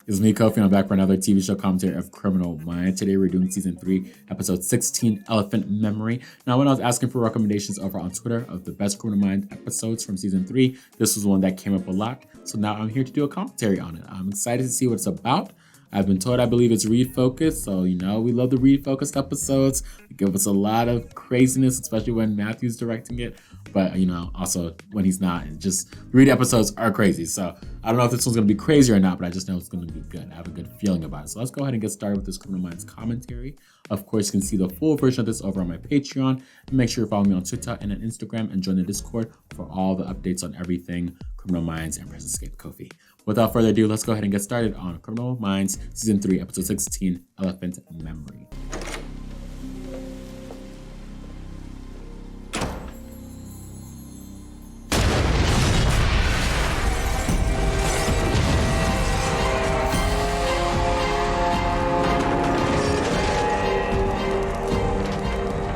It's me, Kofi, and I'm back for another TV show commentary of Criminal Minds. Today we're doing Season 3, Episode 16, Elephant Memory. Now, when I was asking for recommendations over on Twitter of the best Criminal Minds episodes from Season 3, this was one that came up a lot. So now I'm here to do a commentary on it. I'm excited to see what it's about. I've been told I believe it's REID focused, so we love the REID focused episodes. They give us a lot of craziness, especially when Matthew's directing it. But also when he's not, just REID episodes are crazy. So I don't know if this one's gonna be crazy or not, but I just know it's gonna be good. I have a good feeling about it. So let's go ahead and get started with this Criminal Minds commentary. Of course, you can see the full version of this over on my Patreon. And make sure you follow me on Twitter and on Instagram and join the Discord for all the updates on everything Criminal Minds and Prison Escape Kofi. Without further ado, let's go ahead and get started on Criminal Minds Season 3, Episode 16, Elephant Memory.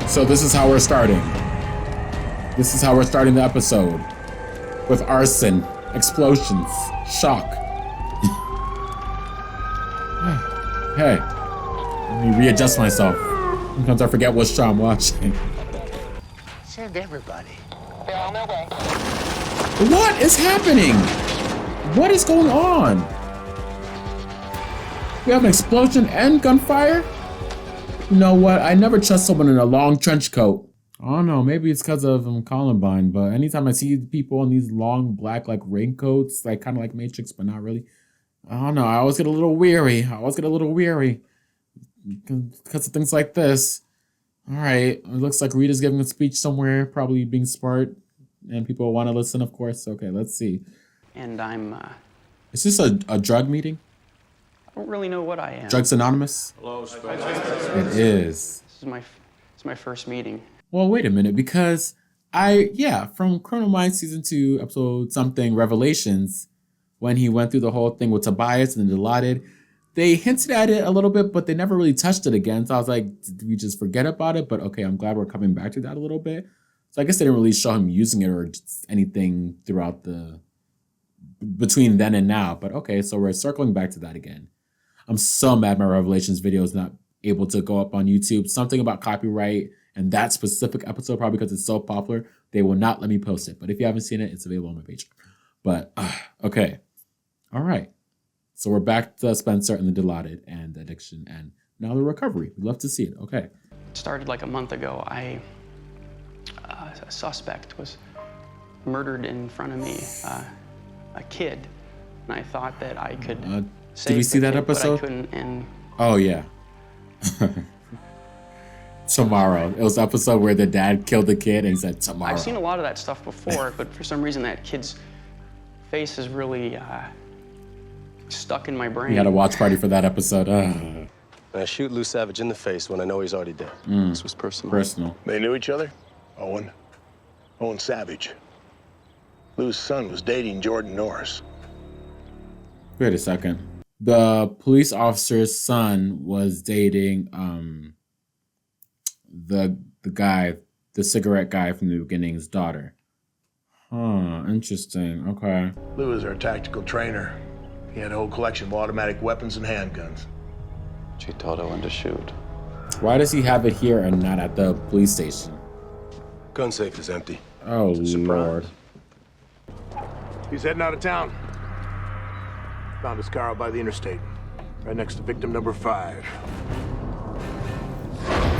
So this is how we're starting. This is how we're starting the episode. With arson, explosions, shock. Hey, let me readjust myself. Sometimes I forget what show I'm watching. Send everybody. They're on their way. What is happening? What is going on? We have an explosion and gunfire? You know what? I never trust someone in a long trench coat. I don't know, maybe it's because of Columbine, but anytime I see people in these long black raincoats, kind of like Matrix, but not really. I don't know, I always get a little weary. Because of things like this. All right, it looks like Rita's giving a speech somewhere, probably being smart, and people want to listen, of course. Okay, let's see. And I'm, Is this a drug meeting? I don't really know what I am. Drugs Anonymous? Hello, Spencer. It is. It's my first meeting. Well, wait a minute, because from Criminal Minds Season 2, Episode something, Revelations, when he went through the whole thing with Tobias and Dilaudid, they hinted at it a little bit, but they never really touched it again. So I was like, did we just forget about it? But okay, I'm glad we're coming back to that a little bit. So I guess they didn't really show him using it or just anything throughout between then and now. But okay, so we're circling back to that again. I'm so mad my Revelations video is not able to go up on YouTube. Something about copyright and that specific episode, probably because it's so popular, they will not let me post it. But if you haven't seen it, it's available on my page. But, okay. All right. So we're back to Spencer and the Dilaudid and the addiction and now the recovery. We'd love to see it. Okay. It started like a month ago. A suspect was murdered in front of me, a kid. And I thought that I could save did we see that kid, episode? But I couldn't, and... Oh, yeah. Tomorrow. It was the episode where the dad killed the kid and he said tomorrow. I've seen a lot of that stuff before, but for some reason that kid's face is really stuck in my brain. We had a watch party for that episode. I shoot Lou Savage in the face when I know he's already dead. This was personal. They knew each other? Owen Savage. Lou's son was dating Jordan Norris. Wait a second. The police officer's son was dating the cigarette guy from the beginning's daughter. Huh, interesting. Okay. Lou was our tactical trainer. He had a whole collection of automatic weapons and handguns. She told Owen to shoot. Why does he have it here and not at the police station? Gun safe is empty. Oh, Lord. He's heading out of town. Found his car out by the interstate, right next to victim number 5.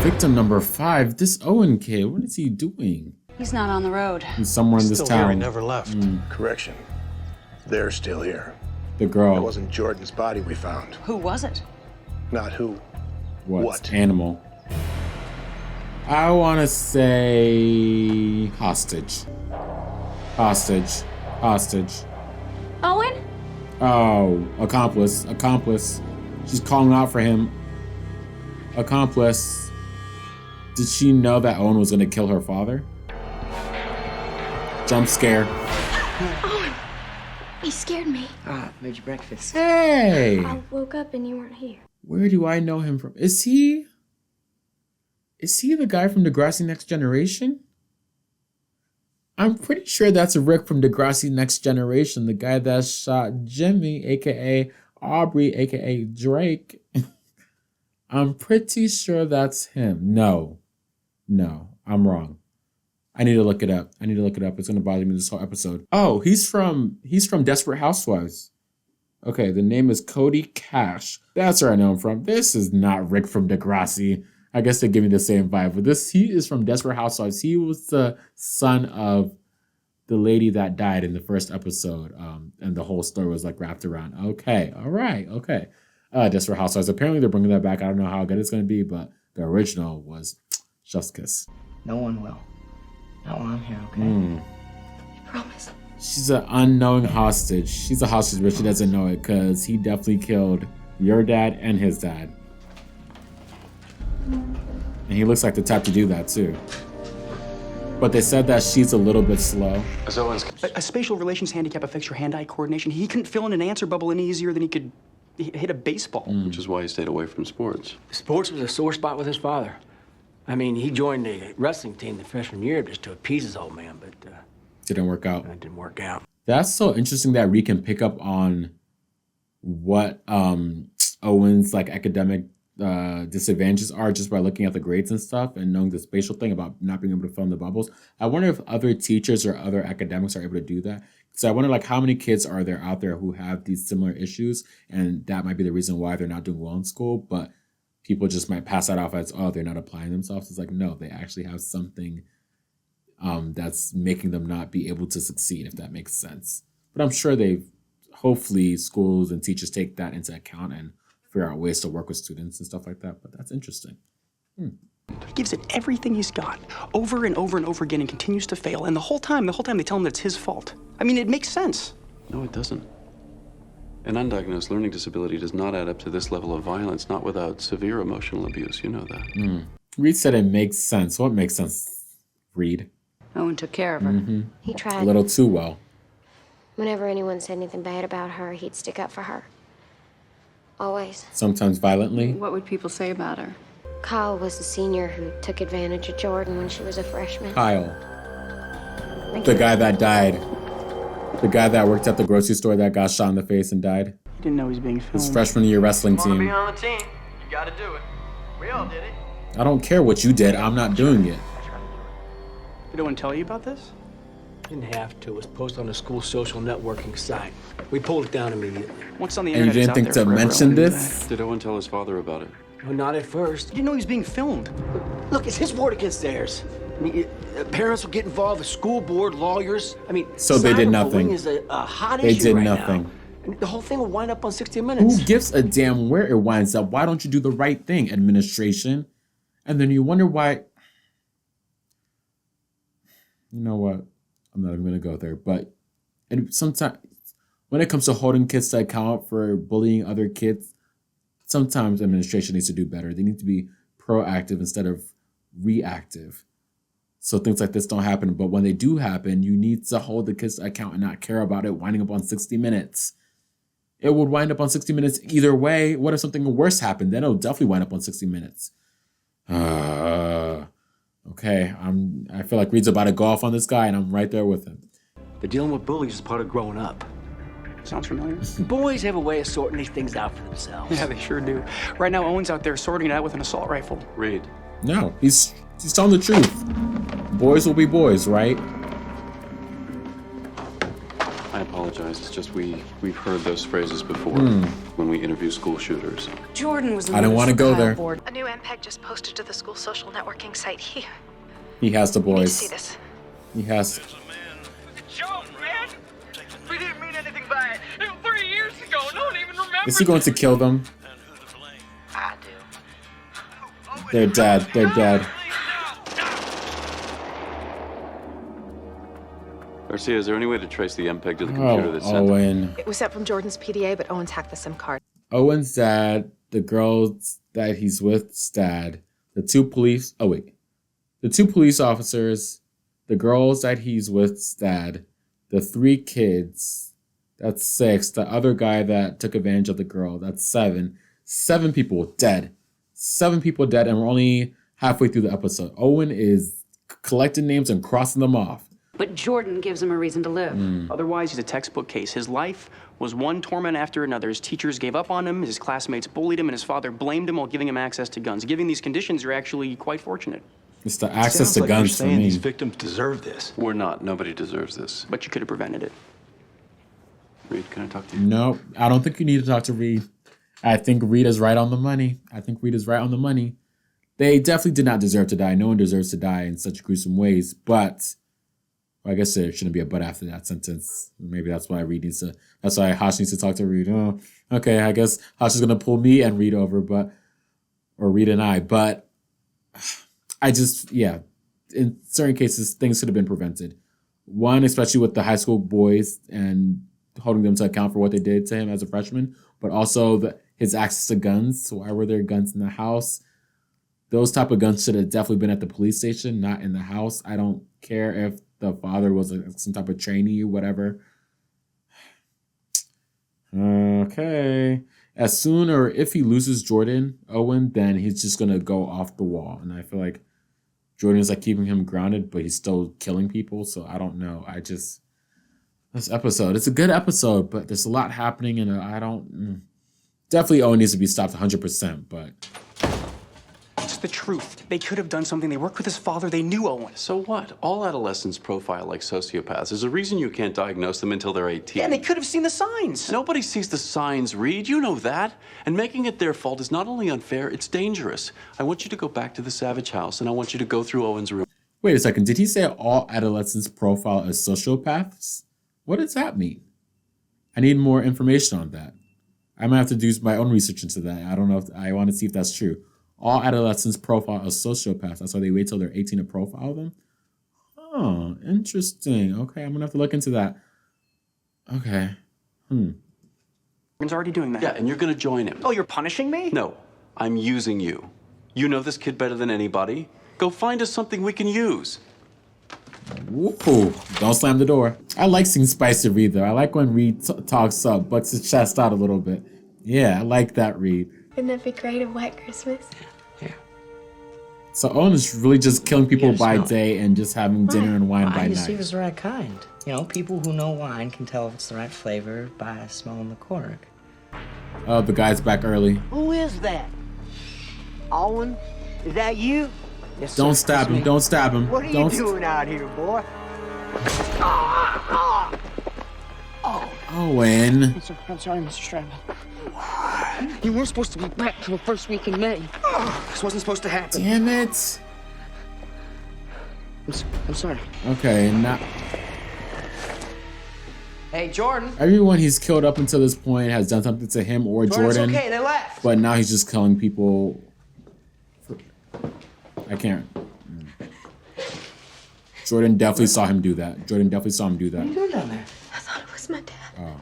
Victim number 5? This Owen kid, what is he doing? He's not on the road. He's somewhere in this town. He never left. Correction. They're still here. The girl. It wasn't Jordan's body we found. Who was it? Not who. What? Animal. I want to say hostage. Hostage. Owen? Oh, accomplice. She's calling out for him. Accomplice. Did she know that Owen was going to kill her father? Jump scare. Owen, you scared me. Made you breakfast. Hey! I woke up and you weren't here. Where do I know him from? Is he the guy from Degrassi Next Generation? I'm pretty sure that's Rick from Degrassi Next Generation, the guy that shot Jimmy, aka Aubrey, aka Drake. I'm pretty sure that's him. No, I'm wrong. I need to look it up. It's gonna bother me this whole episode. Oh, he's from Desperate Housewives. Okay, the name is Cody Cash. That's where I know him from. This is not Rick from Degrassi. I guess they give me the same vibe. But he is from Desperate Housewives. He was the son of the lady that died in the first episode. And the whole story was like wrapped around. Okay, all right, okay. Desperate Housewives. Apparently they're bringing that back. I don't know how good it's going to be, but the original was chef's kiss. No one will. Not while I'm here, okay? You promise? She's an unknowing hostage. She's a hostage, but she doesn't know it because he definitely killed your dad and his dad. And he looks like the type to do that too. But they said that she's a little bit slow. A spatial relations handicap affects your hand-eye coordination. He couldn't fill in an answer bubble any easier than he could hit a baseball. Which is why he stayed away from sports. Sports was a sore spot with his father. I mean, he joined the wrestling team the freshman year just to appease his old man, but Didn't work out. that didn't work out. That's so interesting that Reed can pick up on what Owen's like academic disadvantages are just by looking at the grades and stuff and knowing the spatial thing about not being able to fill in the bubbles. I wonder if other teachers or other academics are able to do that. So I wonder like how many kids are there out there who have these similar issues, and that might be the reason why they're not doing well in school, but people just might pass that off as, oh, they're not applying themselves. It's like, no, they actually have something that's making them not be able to succeed, if that makes sense. But I'm sure hopefully schools and teachers take that into account and figure out ways to work with students and stuff like that. But that's interesting. He gives it everything he's got, over and over and over again, and continues to fail. And the whole time they tell him that it's his fault. I mean, it makes sense. No, it doesn't. An undiagnosed learning disability does not add up to this level of violence, not without severe emotional abuse. You know that. Reed said it makes sense. What makes sense, Reed? Owen took care of her. He A tried. little too well. Whenever anyone said anything bad about her, he'd stick up for her. Always. Sometimes violently. What would people say about her? Kyle was the senior who took advantage of Jordan when she was a freshman. Kyle, the guy that died. The guy that worked at the grocery store that got shot in the face and died. He didn't know he was being filmed. His freshman year wrestling team. on the team, you gotta do it. We all did it. I don't care what you did. I'm not doing it. Did Owen tell you about this? Didn't have to. It was posted on the school social networking site. We pulled it down immediately. Once on the And you internet, didn't think to mention this? Did Owen tell his father about it? Well, not at first. He didn't know he was being filmed. Look, it's his word against theirs. I mean, parents will get involved, the school board, lawyers. I mean, So they did nothing. cyberbullying is a hot They issue did right nothing. now. And the whole thing will wind up on 60 Minutes. Who gives a damn where it winds up? Why don't you do the right thing, administration? And then you wonder why. You know what? I'm not even going to go there. But sometimes when it comes to holding kids to account for bullying other kids, sometimes administration needs to do better. They need to be proactive instead of reactive. So things like this don't happen. But when they do happen, you need to hold the kids to account and not care about it winding up on 60 Minutes. It would wind up on 60 Minutes either way. What if something worse happened? Then it'll definitely wind up on 60 Minutes. Okay, I feel like Reed's about to go off on this guy, and I'm right there with him. They're dealing with bullies as part of growing up. Sounds familiar. Boys have a way of sorting these things out for themselves. Yeah, they sure do. Right now, Owen's out there sorting it out with an assault rifle. Reed. No, he's telling the truth. Boys will be boys, right? I apologize. It's just we've heard those phrases before when we interview school shooters. Jordan was the I don't want to go there. board. A new MPEG just posted to the school social networking site. He has the You need to boys. see this. He has. Joe, man! We didn't mean anything by it. 3 years ago, no one even remembers. Is he going to kill them? I do. They're dead. They're dead. Garcia, is there any way to trace the MPEG to the computer Oh, that sent it? Owen. It was sent from Jordan's PDA, but Owens hacked the SIM card. Owen's dad, the girls that he's with's dad, the two police officers, the girls that he's with's dad, the 3 kids, that's 6, the other guy that took advantage of the girl, that's 7. 7 people dead. 7 people dead, and we're only halfway through the episode. Owen is collecting names and crossing them off. But Jordan gives him a reason to live. Otherwise, he's a textbook case. His life was one torment after another. His teachers gave up on him, his classmates bullied him, and his father blamed him while giving him access to guns. Given these conditions, you're actually quite fortunate. It's the access Sounds to like you're guns for saying me. these victims deserve this. We're not. Nobody deserves this. But you could have prevented it. Reid, can I talk to you? No, I don't think you need to talk to Reid. I think Reid is right on the money. They definitely did not deserve to die. No one deserves to die in such gruesome ways. But well, I guess there shouldn't be a but after that sentence. Maybe that's why Reid needs to. That's why Hosh needs to talk to Reid. Oh, okay. I guess Hosh is gonna pull me and Reid over, or Reid and I. But I just, yeah, in certain cases, things could have been prevented. One, especially with the high school boys and holding them to account for what they did to him as a freshman, but also his access to guns. So why were there guns in the house? Those type of guns should have definitely been at the police station, not in the house. I don't care if the father was some type of trainee or whatever. Okay. As soon or if he loses Owen, then he's just going to go off the wall. And I feel like Jordan is like keeping him grounded, but he's still killing people. So I don't know. This episode, it's a good episode, but there's a lot happening, and definitely Owen needs to be stopped 100%, but It's the truth. They could have done something. They worked with his father. They knew Owen. So what? All adolescents profile like sociopaths. There's a reason you can't diagnose them until they're 18. Yeah, and they could have seen the signs. Nobody sees the signs, Reid. You know that. And making it their fault is not only unfair, it's dangerous. I want you to go back to the Savage house, and I want you to go through Owen's room. wait a second. Did he say all adolescents profile as sociopaths? What does that mean? I need more information on that. I'm gonna have to do my own research into that. I don't know if I want to see if that's true. All adolescents profile as sociopaths. That's why they wait till they're 18 to profile them. Oh, interesting. Okay, I'm gonna have to look into that. Okay. Owen's already doing that. Yeah, and you're gonna join him. Oh, you're punishing me? No, I'm using you. You know this kid better than anybody. Go find us something we can use. Whoa, don't slam the door. I like seeing Spicer Reid though. I like when Reid talks up, bucks his chest out a little bit. Yeah, I like that, Reid. Wouldn't that be great, a white Christmas? Yeah. So Owen is really just killing people by day and just having dinner and wine by You night. see if it's the right kind. You know, people who know wine can tell if it's the right flavor by smelling the cork. Oh, the guy's back early. Who is that? Owen? Is that you? Yes, Don't sir. stab It's him. me. Don't stab him. What are Don't you doing out here, boy? Owen. I'm sorry, Mr. Stratton. You weren't supposed to be back till the first week in May. This wasn't supposed to happen. Damn it. I'm sorry. Okay, now Hey, Jordan. everyone he's killed up until this point has done something to him or Jordan's Jordan. okay, they left. But now he's just killing people. I can't. Jordan definitely saw him do that. What are you doing down there? I thought it was my dad. Oh,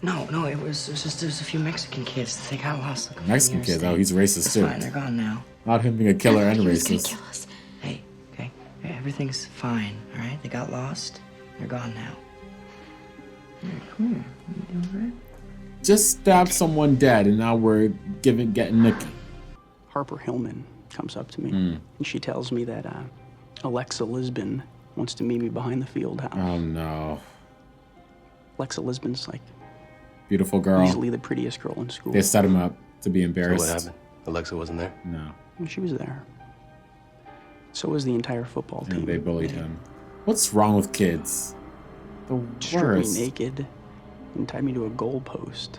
No, it was just there's a few Mexican kids. They got lost. Mexican kids. Oh, he's racist It's too. fine, they're gone now. Not him being a killer and He was gonna racist. kill us. Hey, okay? Hey, everything's fine, all right? They got lost. They're gone now. Here, come here. You doing all right? Just stabbed someone dead, and now we're getting Nicky. Harper Hillman comes up to me, and she tells me that Alexa Lisbon wants to meet me behind the field house. Oh no, Alexa Lisbon's like beautiful girl. easily the prettiest girl in school. They set him up to be So embarrassed. what happened? Alexa wasn't there? No, And she was there. So was the entire football team. and they bullied him. What's wrong with kids? The Stripped me worst. naked and tied me to a goalpost.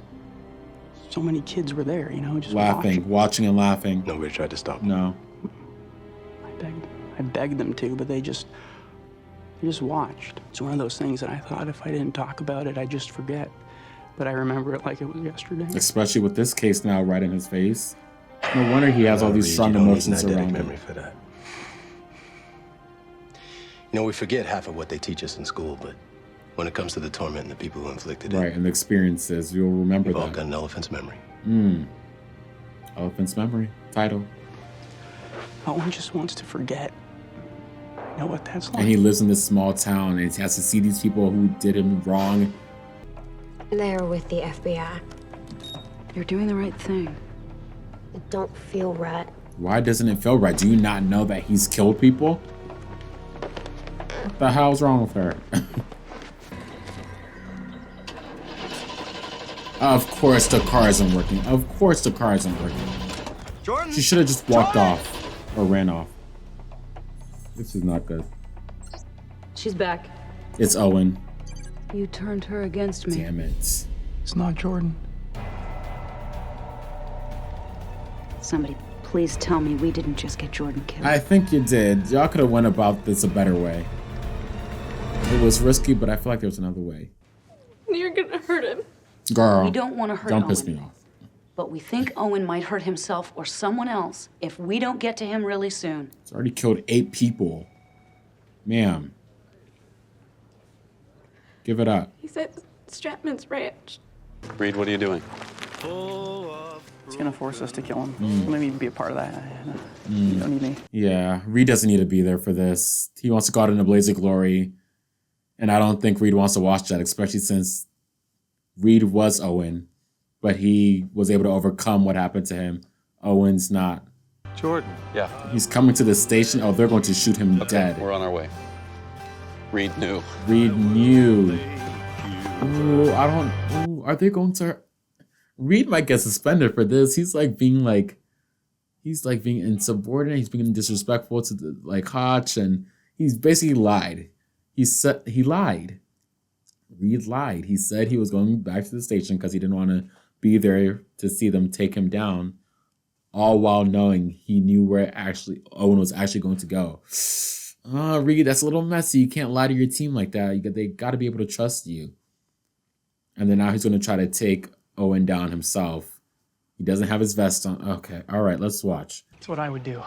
So many kids were there, you know, just Laughing, watching and laughing. Nobody tried to stop him. No. I begged them to, but they just watched. It's one of those things that I thought if I didn't talk about it, I'd just forget. But I remember it like it was yesterday. Especially with this case now right in his face. No wonder he has all these Reid, strong you don't need emotions an eidetic around memory him. for that. You know, we forget half of what they teach us in school, but when it comes to the torment and the people who inflicted it, Right, and the experiences, you'll remember we've all that. got an elephant's memory. Elephant's Memory title. Owen just wants to forget. You know what that's like? And he lives in this small town and he has to see these people who did him wrong. They're with the FBI. You're doing the right thing. It don't feel right. Why doesn't it feel right? Do you not know that he's killed people? What the hell's wrong with her? Of course the car isn't working. Of course the car isn't working. Jordan! She should have just walked off or ran off. This is not good. She's back. It's Owen. You turned her against me. Damn it. It's not Jordan. Somebody, please tell me we didn't just get Jordan killed. I think you did. Y'all could have went about this a better way. It was risky, but I feel like there was another way. You're gonna hurt him. Girl, We don't want to hurt don't Owen. piss me off. But we think Owen might hurt himself or someone else if we don't get to him really soon. It's already killed 8 people. Ma'am. Give it up. He said Stratman's ranch. Reed, what are you doing? He's gonna force us to kill him. Let me be a part of that. You don't need me. Yeah, Reed doesn't need to be there for this. He wants to go out in a blaze of glory. And I don't think Reed wants to watch that, especially since Reed was Owen. But he was able to overcome what happened to him. Owen's not. Jordan. Yeah. He's coming to the station. Oh, they're going to shoot him dead. We're on our way. Reed knew. Reed knew. Ooh, I don't... Ooh, are they going to... Reed might get suspended for this. He's being insubordinate. He's being disrespectful to the, Hotch, and he's basically lied. He lied. Reed lied. He said he was going back to the station because he didn't want to be there to see them take him down, all while knowing he knew where Owen was actually going to go. Reed, that's a little messy. You can't lie to your team like that. They got to be able to trust you. And then now he's going to try to take Owen down himself. He doesn't have his vest on. Okay, all right, let's watch. That's what I would do.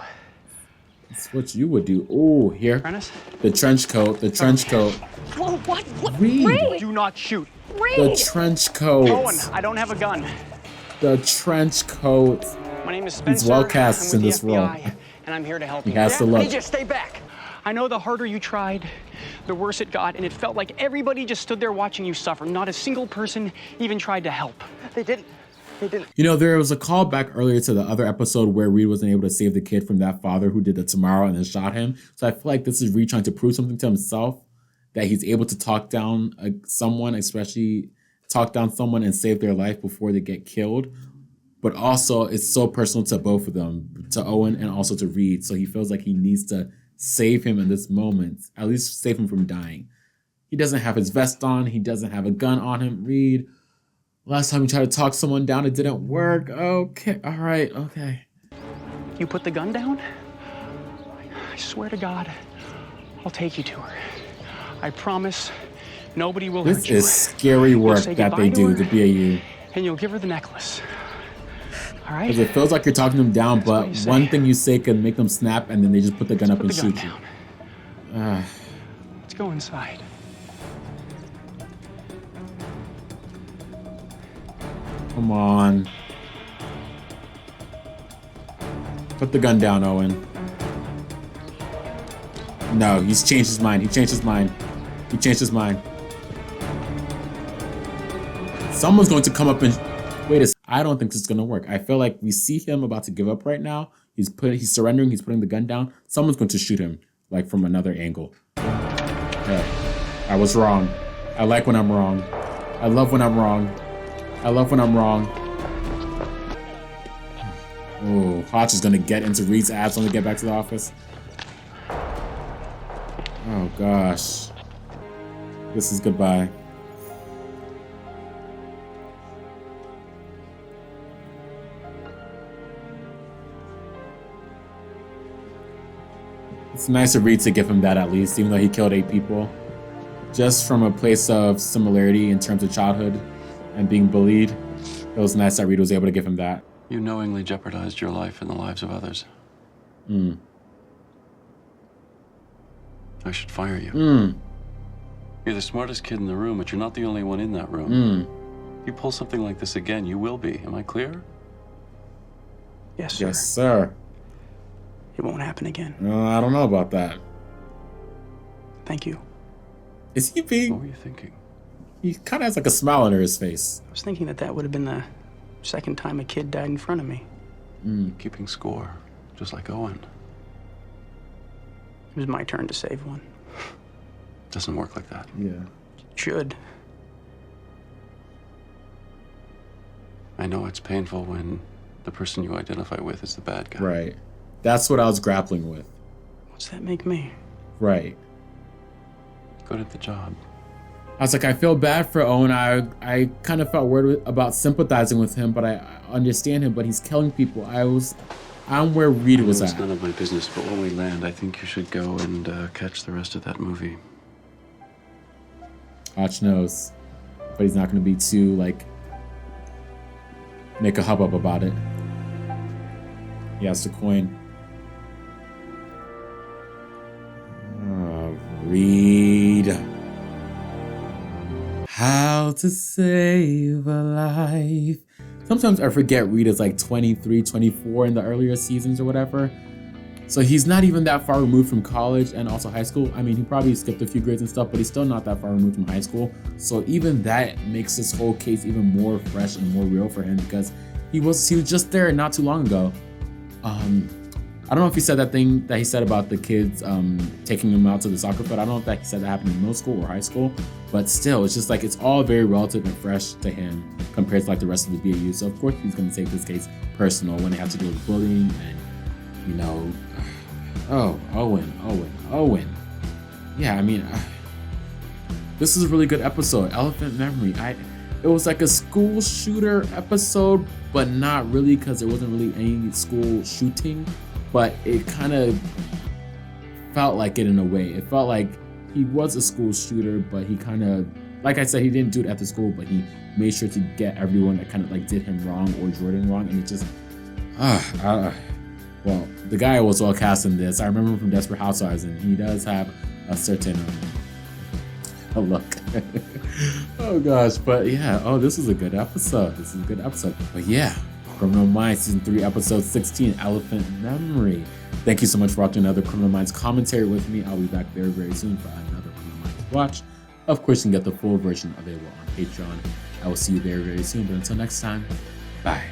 That's what you would do. Oh, here. Apprentice? The trench coat. The trench coat. Whoa, what? Reed. Do not shoot. The trench coat. Owen, I don't have a gun. The trench coat. My name is Spencer. He's well cast I'm in with this the role. FBI, and I'm here to help He you. has to I look. need you to stay back. I know the harder you tried, the worse it got, and it felt like everybody just stood there watching you suffer. Not a single person even tried to help. They didn't. You know, there was a call back earlier to the other episode where Reed wasn't able to save the kid from that father who did the tomorrow and then shot him. So I feel like this is Reed trying to prove something to himself, that he's able to talk down someone, especially talk down someone and save their life before they get killed. But also, it's so personal to both of them, to Owen and also to Reed. So he feels like he needs to save him in this moment, at least save him from dying. He doesn't have his vest on. He doesn't have a gun on him. Reed, last time you tried to talk someone down, it didn't work. Okay, all right, okay. You put the gun down? I swear to God, I'll take you to her. I promise nobody will hurt you. This is scary work say that goodbye they to do, her, the BAU. And you'll give her the necklace. All right? Because it feels like you're talking them down, but one thing you say can make them snap, and then they just put the gun up and shoot you. Let's go inside. Come on. Put the gun down, Owen. No, he's changed his mind. He changed his mind. He changed his mind. Someone's going to come up and... Wait a second. I don't think this is going to work. I feel like we see him about to give up right now. He's surrendering. He's putting the gun down. Someone's going to shoot him, from another angle. Yeah. I was wrong. I like when I'm wrong. I love when I'm wrong. I love when I'm wrong. Oh, Hotch is gonna get into Reed's abs when they get back to the office. Oh gosh. This is goodbye. It's nice of Reed to give him that at least, even though he killed 8 people. Just from a place of similarity in terms of childhood and being bullied, it was nice that Reed was able to give him that. You knowingly jeopardized your life and the lives of others. I should fire you. You're the smartest kid in the room, but you're not the only one in that room. You pull something like this again, you will be. Am I clear? Yes, sir. Yes, sir. It won't happen again. I don't know about that. Thank you. Is he being... What were you thinking? He kind of has a smile under his face. I was thinking that would have been the second time a kid died in front of me. Keeping score, just like Owen. It was my turn to save one. Doesn't work like that. Yeah. It should. I know it's painful when the person you identify with is the bad guy. Right. That's what I was grappling with. What's that make me? Right. Good at the job. I was like, I feel bad for Owen. I kind of felt weird about sympathizing with him, but I understand him, but he's killing people. I'm where Reed was It's at. none of my business, but when we land, I think you should go and catch the rest of that movie. Hotch knows. But he's not going to be too, like, make a hubbub about it. He has the coin. Read how to save a life. Sometimes I forget Reed is like 23, 24 in the earlier seasons or whatever. So he's not even that far removed from college and also high school. I mean, he probably skipped a few grades and stuff, but he's still not that far removed from high school. So even that makes this whole case even more fresh and more real for him because he was just there not too long ago. I don't know if he said that thing that he said about the kids taking him out to the soccer field. I don't know if that he said that happened in middle school or high school, but still, it's just like it's all very relative and fresh to him compared to like the rest of the BAU. So of course he's going to take this case personal when they have to deal with bullying and, you know, oh, Owen. Yeah, I mean, this is a really good episode. Elephant Memory. It was like a school shooter episode, but not really because there wasn't really any school shooting. But it kind of felt like it in a way. It felt like he was a school shooter, but he kind of, like I said, he didn't do it after school, but he made sure to get everyone that kind of like did him wrong or Jordan wrong. And it just, well, the guy was well cast in this. I remember him from Desperate Housewives, and he does have a certain look. Oh gosh, but yeah, this is a good episode. But yeah, Criminal Minds Season 3, Episode 16, Elephant Memory. Thank you so much for watching another Criminal Minds commentary with me. I'll be back very, very soon for another Criminal Minds watch. Of course, you can get the full version available on Patreon. I will see you very, very soon. But until next time, bye.